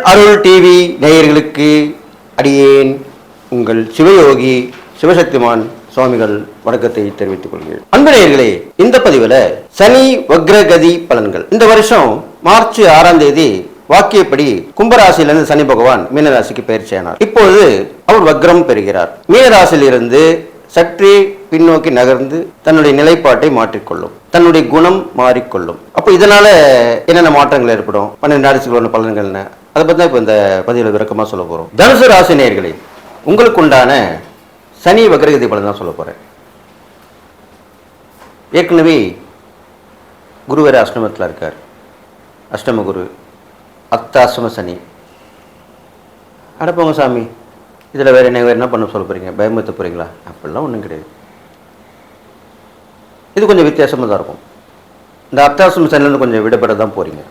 அருள் TV நேயர்களுக்கு அடியேன் உங்கள் சிவயோகி சிவசக்திமான் சுவாமிகள் வணக்கத்தை தெரிவித்துக் கொள்கிறேன். அன்பு நேயர்களே, இந்த பதிவில் சனி வக்ரகதி பலன்கள். இந்த வருஷம் மார்ச் 6ஆம் தேதி வாக்கியப்படி கும்பராசியிலிருந்து சனி பகவான் மீனராசிக்கு பயிற்சியானார். இப்போது அவர் வக்ரம் பெறுகிறார். மீனராசியிலிருந்து சற்றே பின்னோக்கி நகர்ந்து தன்னுடைய நிலைப்பாட்டை மாற்றிக்கொள்ளும், தன்னுடைய குணம் மாறிக்கொள்ளும். அப்போ இதனால என்னென்ன மாற்றங்கள் ஏற்படும், 12 ராசிகளோட பலன்கள் என்ன, அதை பற்றி தான் இப்போ இந்த பதிவில் விளக்கமாக சொல்ல போகிறோம். தனுசு ராசி நேயர்களே, உங்களுக்கு உண்டான சனி வக்ரகதி பலன் தான் சொல்ல போகிறேன். ஏற்கனவே குரு வேற அஷ்டமத்தில் இருக்கார். அஷ்டம குரு, அர்த்தாசிரம சனி. அடப்போங்க சாமி, இதில் வேறு என்ன பண்ண சொல்ல போகிறீங்க, பயமுறுத்த போகிறீங்களா? அப்படிலாம் ஒன்றும் கிடையாது. இது கொஞ்சம் வித்தியாசமாக தான் இருக்கும். இந்த அர்த்தாசிரம சனிலேருந்து கொஞ்சம் விடுபட தான் போகிறீங்க.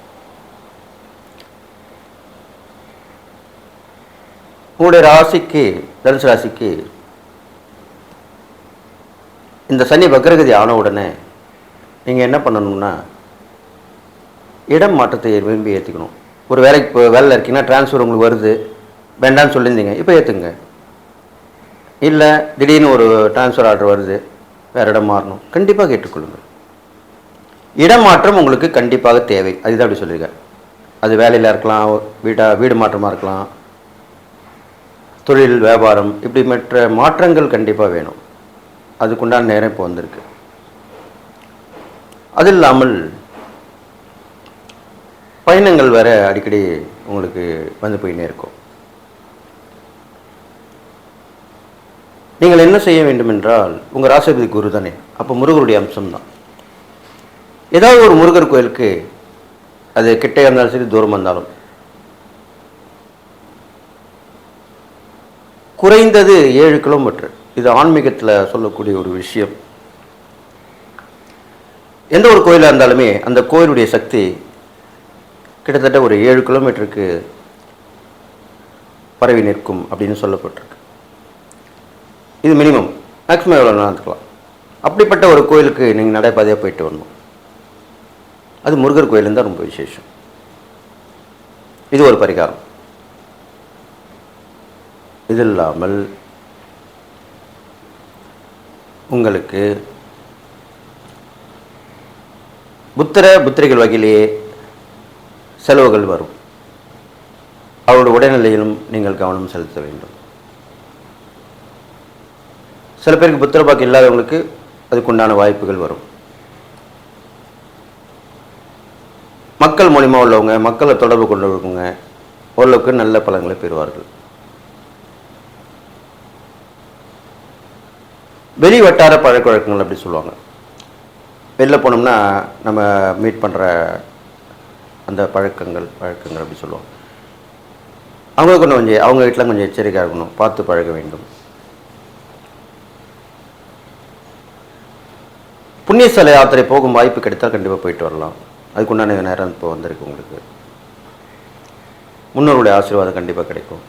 உங்களுடைய ராசிக்கு, தனுசு ராசிக்கு இந்த சனி வக்ரகதி ஆன உடனே நீங்கள் என்ன பண்ணணும்னா, இடம் மாற்றத்தை விரும்பி ஏற்றிக்கணும். ஒரு வேலைக்கு இப்போ வேலையில் இருக்கீங்கன்னா ட்ரான்ஸ்ஃபர் உங்களுக்கு வருது, வேண்டான்னு சொல்லியிருந்தீங்க, இப்போ ஏற்றுங்க. இல்லை திடீர்னு ஒரு ட்ரான்ஸ்ஃபர் ஆர்டர் வருது, வேறு இடம் மாறணும், கண்டிப்பாக கேட்டுக்கொள்ளுங்கள். இடம் மாற்றம் உங்களுக்கு கண்டிப்பாக தேவை. அதுதான் அப்படி சொல்லியிருக்கேன். அது வேலையில் இருக்கலாம், வீடு மாற்றமாக இருக்கலாம், தொழில் வியாபாரம், இப்படி மற்ற மாற்றங்கள் கண்டிப்பாக வேணும். அதுக்குண்டான நேரம் இப்போ வந்திருக்கு. அது இல்லாமல் பயணங்கள் வேறு அடிக்கடி உங்களுக்கு வந்து போயினே இருக்கும். நீங்கள் என்ன செய்ய வேண்டும் என்றால், உங்கள் ராசிபதி குரு தானே, அப்போ முருகருடைய அம்சம்தான். ஏதாவது ஒரு முருகர் கோயிலுக்கு, அது கிட்டே இருந்தாலும் சரி தூரமாக இருந்தாலும், குறைந்தது 7 கிலோமீட்டர், இது ஆன்மீகத்தில் சொல்லக்கூடிய ஒரு விஷயம். எந்த ஒரு கோயிலாக இருந்தாலுமே அந்த கோயிலுடைய சக்தி கிட்டத்தட்ட ஒரு 7 கிலோமீட்டருக்கு பரவி நிற்கும் அப்படின்னு சொல்லப்பட்டிருக்கு. இது மினிமம், மேக்ஸிமம் எவ்வளோ நடந்துக்கலாம். அப்படிப்பட்ட ஒரு கோயிலுக்கு நீங்கள் நடைபாதையாக போயிட்டு வரணும். அது முருகர் கோயிலுன்னு தான் ரொம்ப விசேஷம். இது ஒரு பரிகாரம். இது இல்லாமல் உங்களுக்கு புத்திரிகள் வகையிலேயே செலவுகள் வரும். அவருடைய உடல்நிலையிலும் நீங்கள் கவனம் செலுத்த வேண்டும். சில பேருக்கு புத்திர பாக்கியம் இல்லாதவங்களுக்கு அதுக்குண்டான வாய்ப்புகள் வரும். மக்கள் மூலிமா உள்ளவங்க, மக்களை தொடர்பு கொண்டவங்க ஓரளவுக்கு நல்ல பலன்களை பெறுவார்கள். வெளி வட்டார பழக்க வழக்கங்கள் அப்படி சொல்லுவாங்க. வெளில போனோம்னா நம்ம மீட் பண்ணுற அந்த பழக்கங்கள் அப்படி சொல்லுவாங்க. அவங்க கொஞ்சம் அவங்க வீட்டில் கொஞ்சம் எச்சரிக்கையாக இருக்கணும், பார்த்து பழக வேண்டும். புண்ணிய ஸ்தல யாத்திரை போகும் வாய்ப்பு கிடைத்தால் கண்டிப்பாக போயிட்டு வரலாம். அதுக்குண்டான நேரம் இப்போ வந்திருக்கு. உங்களுக்கு முன்னோருடைய ஆசீர்வாதம் கண்டிப்பாக கிடைக்கும்.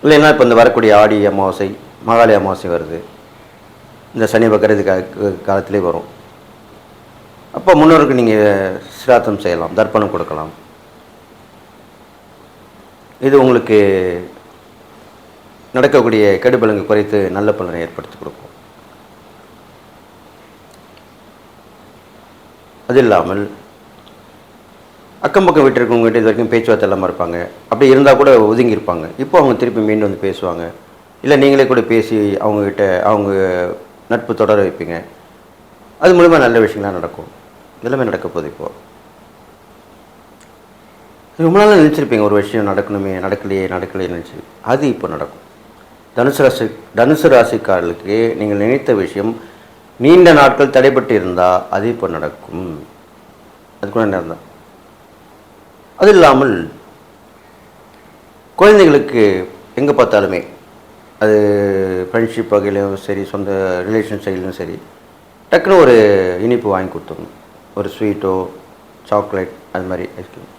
இல்லைன்னா இப்போ இந்த வரக்கூடிய ஆடி அமாவாசை, மகாலி அமாவாசை வருது, இந்த சனி வக்ரகதி காலத்திலே வரும். அப்போ முன்னோருக்கு நீங்கள் சிராத்தம் செய்யலாம், தர்ப்பணம் கொடுக்கலாம். இது உங்களுக்கு நடக்கக்கூடிய கெடுபலங்களை குறைத்து நல்ல பலனை ஏற்படுத்தி கொடுக்கும். அது இல்லாமல் அக்கம் பக்கம் வீட்டு இருக்கவங்ககிட்ட இது வரைக்கும் பேச்சுவார்த்தை இல்லாமல் இருப்பாங்க. அப்படி இருந்தால் கூட ஒதுங்கியிருப்பாங்க. இப்போ அவங்க திருப்பி மீண்டும் வந்து பேசுவாங்க. இல்லை நீங்களே கூட பேசி அவங்கக்கிட்ட அவங்க நட்பு தொடர வைப்பீங்க. அது மூலமா நல்ல விஷயங்கள்லாம் நடக்கும். எல்லாமே நடக்க போகுது. இப்போது ரொம்ப நாள் நினச்சிருப்பீங்க ஒரு விஷயம் நடக்கணுமே, நடக்கலையே நினச்சி, அது இப்போ நடக்கும். தனுசு ராசிக்காரர்களுக்கு நீங்கள் நினைத்த விஷயம் நீண்ட நாட்கள் தடைப்பட்டு இருந்தால் அது இப்போ நடக்கும். அதுக்குள்ள நேரம் தான். அது இல்லாமல் குழந்தைகளுக்கு எங்கே பார்த்தாலுமே, அது ஃப்ரெண்ட்ஷிப் வகையிலும் சரி, சொந்த ரிலேஷன் சைட்லையும் சரி, டக்குன்னு ஒரு இனிப்பு வாங்கி கொடுத்துடணும். ஒரு ஸ்வீட்டோ சாக்லேட் அது மாதிரி ஐஸ்கிரீம்.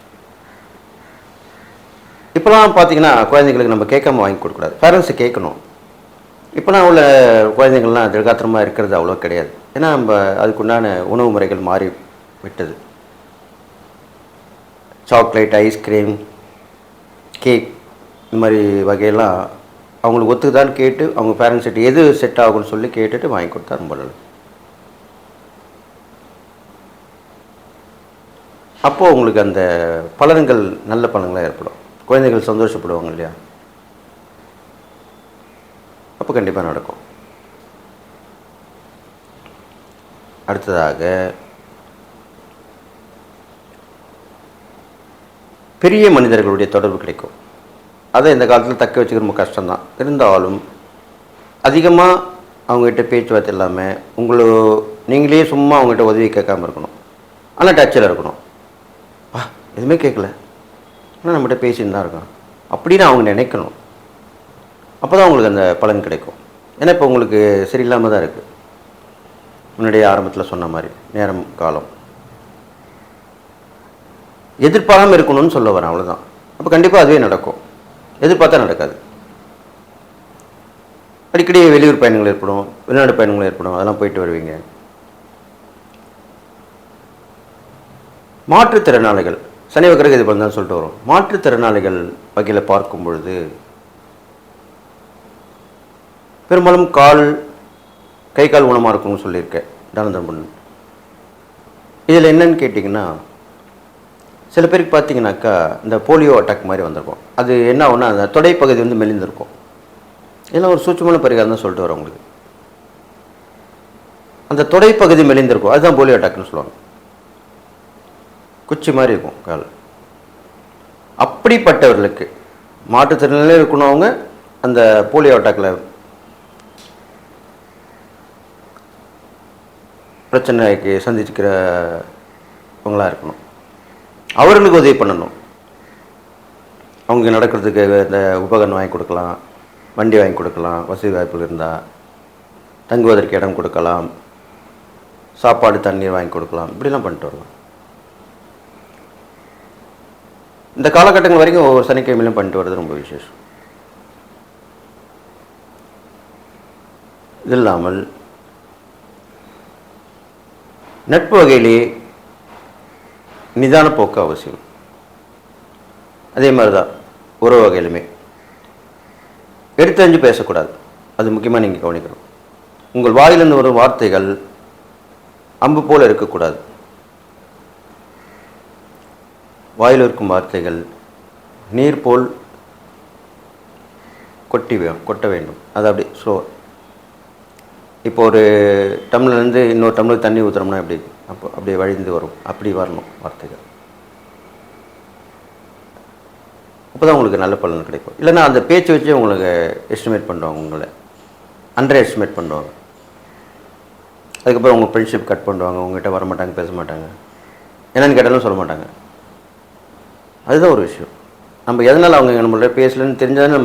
இப்போலாம் பார்த்தீங்கன்னா குழந்தைங்களுக்கு நம்ம கேட்காம வாங்கி கொடுக்கக்கூடாது, பேரண்ட்ஸு கேட்கணும். இப்போலாம் உள்ள குழந்தைங்கள்லாம் திடகாத்திரமாக இருக்கிறது அவ்வளோ கிடையாது. ஏன்னா நம்ம அதுக்குண்டான உணவு முறைகள் மாறி விட்டது. சாக்லேட், ஐஸ்கிரீம், கேக் இந்த மாதிரி வகையெல்லாம் அவங்களுக்கு ஒத்துக்குதான்னு கேட்டு அவங்க பேரண்ட்ஸ்கிட்ட எது செட் ஆகும்னு சொல்லி கேட்டுட்டு வாங்கி கொடுத்தா ரொம்ப நல்லது. அப்போது உங்களுக்கு அந்த பலன்கள் நல்ல பலன்களாக ஏற்படும். குழந்தைகள் சந்தோஷப்படுவாங்க இல்லையா, அப்போ கண்டிப்பாக நடக்கும். அடுத்ததாக பெரிய மனிதர்களுடைய தொடர்பு கிடைக்கும். அதை இந்த காலத்தில் தக்க வச்சுக்க ரொம்ப கஷ்டம்தான். இருந்தாலும் அதிகமாக அவங்ககிட்ட பேச்சுவார்த்தை இல்லாமல் நீங்களே சும்மா அவங்ககிட்ட உதவி கேட்காமல் இருக்கணும். ஆனால் டச்சில் இருக்கணும். எதுவுமே கேட்கல, ஆனால் நம்மகிட்ட பேசின்னு தான் இருக்கோம் அப்படின்னு அவங்க நினைக்கணும். அப்போ தான் உங்களுக்கு அந்த பலன் கிடைக்கும். ஏன்னா இப்போ உங்களுக்கு சரியில்லாமல் தான் இருக்குது. முன்னாடியே ஆரம்பத்தில் சொன்ன மாதிரி நேரம் காலம் எதிர்பாராமல் இருக்கணும்னு சொல்ல வரேன், அவ்வளோதான். அப்போ கண்டிப்பாக அதுவே நடக்கும். எதிர்பார்த்தா நடக்காது. அடிக்கடி வெளியூர் பயணங்கள் ஏற்படும், வெளிநாடு பயணங்கள் ஏற்படும், அதெல்லாம் போயிட்டு வருவீங்க. மாற்றுத்திறனாளிகள் சனி வக்ரகதி பலன் தான் சொல்லிட்டு வரும். மாற்றுத்திறனாளிகள் வகையில் பார்க்கும் பொழுது பெரும்பாலும் கை கால் ஊனமாக இருக்கும்னு சொல்லியிருக்கேன் தான தர்மம். இதில் என்னன்னு கேட்டிங்கன்னா, சில பேருக்கு பார்த்தீங்கன்னாக்கா இந்த போலியோ அட்டாக் மாதிரி வந்திருக்கும். அது என்ன ஆகுனா அந்த தொடைப்பகுதி மெலிந்திருக்கும். இதெல்லாம் ஒரு சூட்சமான பரிகாரம் தான் சொல்லிட்டு வரோம் உங்களுக்கு. அந்த தொடைப்பகுதி மெலிந்திருக்கும், அதுதான் போலியோ அட்டாக்னு சொல்லுவாங்க. குச்சி மாதிரி இருக்கும் கால். அப்படிப்பட்டவர்களுக்கு மாற்றுத்திறனாலே இருக்கணும். அவங்க அந்த போலியோ அட்டாக்கில் பிரச்சனைக்கு சந்திச்சுக்கிறவங்களாக இருக்கணும். அவர்களுக்கு உதவி பண்ணணும். அவங்க நடக்கிறதுக்கு இந்த உபகரணம் வாங்கி கொடுக்கலாம், வண்டி வாங்கி கொடுக்கலாம், வசதி வாய்ப்புகள் இருந்தால் தங்குவதற்கு இடம் கொடுக்கலாம், சாப்பாடு தண்ணீர் வாங்கி கொடுக்கலாம், இப்படிலாம் பண்ணிட்டு வரலாம். இந்த காலகட்டங்கள் வரைக்கும் ஒவ்வொரு சனிக்கிழமையிலும் பண்ணிட்டு வர்றது ரொம்ப விசேஷம். இது இல்லாமல் நட்பு வகையிலே நிதான போக்கு அவசியம். அதே மாதிரி தான் உறவு வகையிலுமே எடுத்தறிஞ்சு பேசக்கூடாது. அது முக்கியமாக நீங்கள் கவனிக்கணும். உங்கள் வாயிலிருந்து வரும் வார்த்தைகள் அம்பு போல் இருக்கக்கூடாது. வாயில் இருக்கும் வார்த்தைகள் நீர் போல் கொட்ட வேண்டும். அது அப்படி ஸ்லோ. இப்போ ஒரு டம்ளர்லேருந்து இன்னொரு டம்ளர் தண்ணி ஊற்றுறோம்னா எப்படி, அப்போ அப்படியே வழிந்து வரும். அப்படி வரணும் வார்த்தைகள். அப்போ தான் உங்களுக்கு நல்ல பலன் கிடைக்கும். இல்லைன்னா அந்த பேச்சு வச்சு உங்களுக்கு எஸ்டிமேட் பண்ணுவாங்க, உங்களை அண்டர் எஸ்டிமேட் பண்ணுவாங்க. அதுக்கப்புறம் உங்கள் ஃப்ரெண்ட்ஷிப் கட் பண்ணுவாங்க, உங்கள்கிட்ட வர மாட்டாங்க, பேச மாட்டாங்க, என்னென்னு கேட்டாலும் சொல்ல மாட்டாங்க. அதுதான் ஒரு விஷயம். நம்ம எதனால் அவங்க நம்மள்ட்ட பேசலன்னு தெரிஞ்சாலும்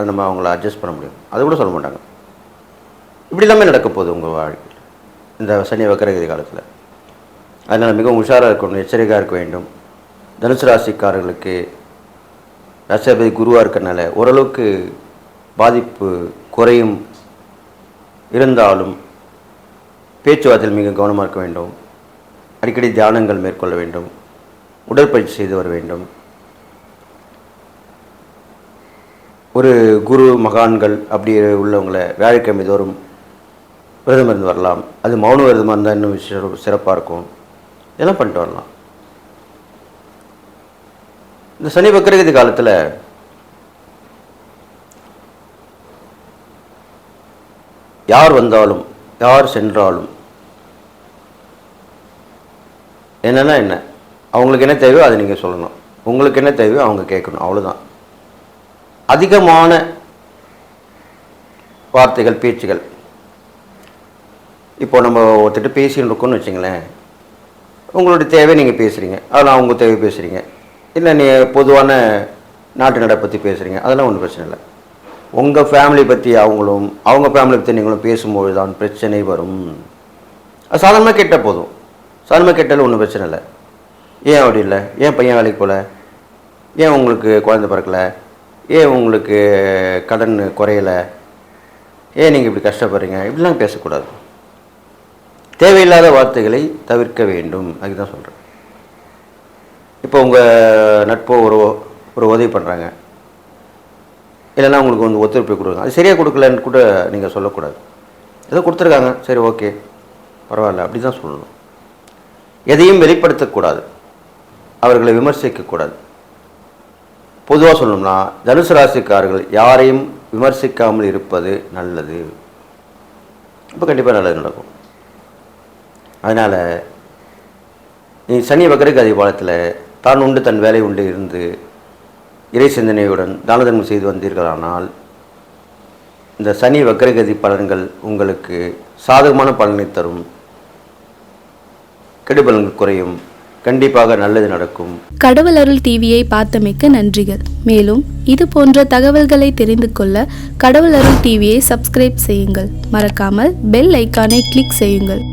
நம்ம அவங்கள அட்ஜஸ்ட் பண்ண முடியும். அது கூட சொல்ல மாட்டாங்க. இப்படி எல்லாமே நடக்க போகுது உங்கள் வாழ்க்கையில் இந்த சனி வக்ரகதி காலத்தில். அதனால் மிகவும் உஷாராக இருக்கணும், எச்சரிக்கையாக இருக்க வேண்டும். தனுசு ராசிக்காரர்களுக்கு ராசிபதி குருவாக இருக்கிறனால ஓரளவுக்கு பாதிப்பு குறையும். இருந்தாலும் பேச்சுவார்த்தையில் மிக கவனமாக இருக்க வேண்டும். அடிக்கடி தியானங்கள் மேற்கொள்ள வேண்டும். உடற்பயிற்சி செய்து வர வேண்டும். ஒரு குரு மகான்கள் அப்படி உள்ளவங்களை வியாழக்கிழமை தோறும் விரதம் இருந்து வரலாம். அது மௌன விரதமாக இருந்தால் இன்னும் சிறப்பாக இருக்கும். இதெல்லாம் பண்ணிட்டு வரலாம். இந்த சனி வக்ரகதி காலத்தில் யார் வந்தாலும் யார் சென்றாலும் என்னன்னா என்ன, அவங்களுக்கு என்ன தேவையோ அதை நீங்கள் சொல்லணும். உங்களுக்கு என்ன தேவையோ அவங்க கேட்கணும். அவ்வளோதான். அதிகமான வார்த்தைகள் பேச்சுகள். இப்போ நம்ம ஒருத்தட்டு பேசின்னு இருக்கோன்னு வச்சுங்களேன், உங்களுடைய தேவை நீங்கள் பேசுகிறீங்க, அதெல்லாம் அவங்க தேவை பேசுகிறீங்க. இல்லை நீ பொதுவான நாட்டு நடை பற்றி பேசுகிறீங்க, அதெல்லாம் ஒன்றும் பிரச்சனை இல்லை. உங்கள் ஃபேமிலி பற்றி அவங்களும் அவங்க ஃபேமிலி பற்றி நீங்களும் பேசும்போது தான் பிரச்சனை வரும். அது சாதாரணமாக கேட்டால் போதும். சாதாரணமாக கேட்டாலும் ஒன்றும் பிரச்சனை இல்லை. ஏன் அப்படி இல்லை, ஏன் பையன் வேலைக்கு போகல, ஏன் உங்களுக்கு குழந்தை பிறக்கலை, ஏன் உங்களுக்கு கடன் குறையலை, ஏன் நீங்கள் இப்படி கஷ்டப்படுறீங்க, இப்படிலாம் பேசக்கூடாது. தேவையில்லாத வார்த்தைகளை தவிர்க்க வேண்டும். அதுதான் சொல்கிறேன். இப்போ உங்கள் நட்போ ஒரு உதவி பண்ணுறாங்க, இல்லைன்னா உங்களுக்கு வந்து ஒத்துழைப்பு கொடுங்க, அது சரியாக கொடுக்கலன்னு கூட நீங்கள் சொல்லக்கூடாது. ஏதோ கொடுத்துருக்காங்க, சரி ஓகே பரவாயில்ல, அப்படி தான் சொல்லணும். எதையும் வெளிப்படுத்தக்கூடாது, அவர்களை விமர்சிக்கக்கூடாது. பொதுவாக சொல்லணும்னா தனுசு ராசிக்காரர்கள் யாரையும் விமர்சிக்காமல் இருப்பது நல்லது. இப்போ கண்டிப்பாக நல்லது நடக்கும். அதனால் நீ சனி வக்ரகதி காலத்தில் தான் உண்டு தன் வேலை உண்டு இருந்து இறை சிந்தனையுடன் தான தர்மம் செய்து வந்தீர்களானால் இந்த சனி வக்ரகதி பலன்கள் உங்களுக்கு சாதகமான பலனை தரும், கெடுபலன்கள் குறையும், கண்டிப்பாக நல்லது நடக்கும். கடவுள் அருள் டிவியை பார்த்தமைக்க நன்றிகள். மேலும் இது போன்ற தகவல்களை தெரிந்து கொள்ள கடவுள் அருள் டிவியை சப்ஸ்கிரைப் செய்யுங்கள். மறக்காமல் பெல் ஐக்கானை கிளிக் செய்யுங்கள்.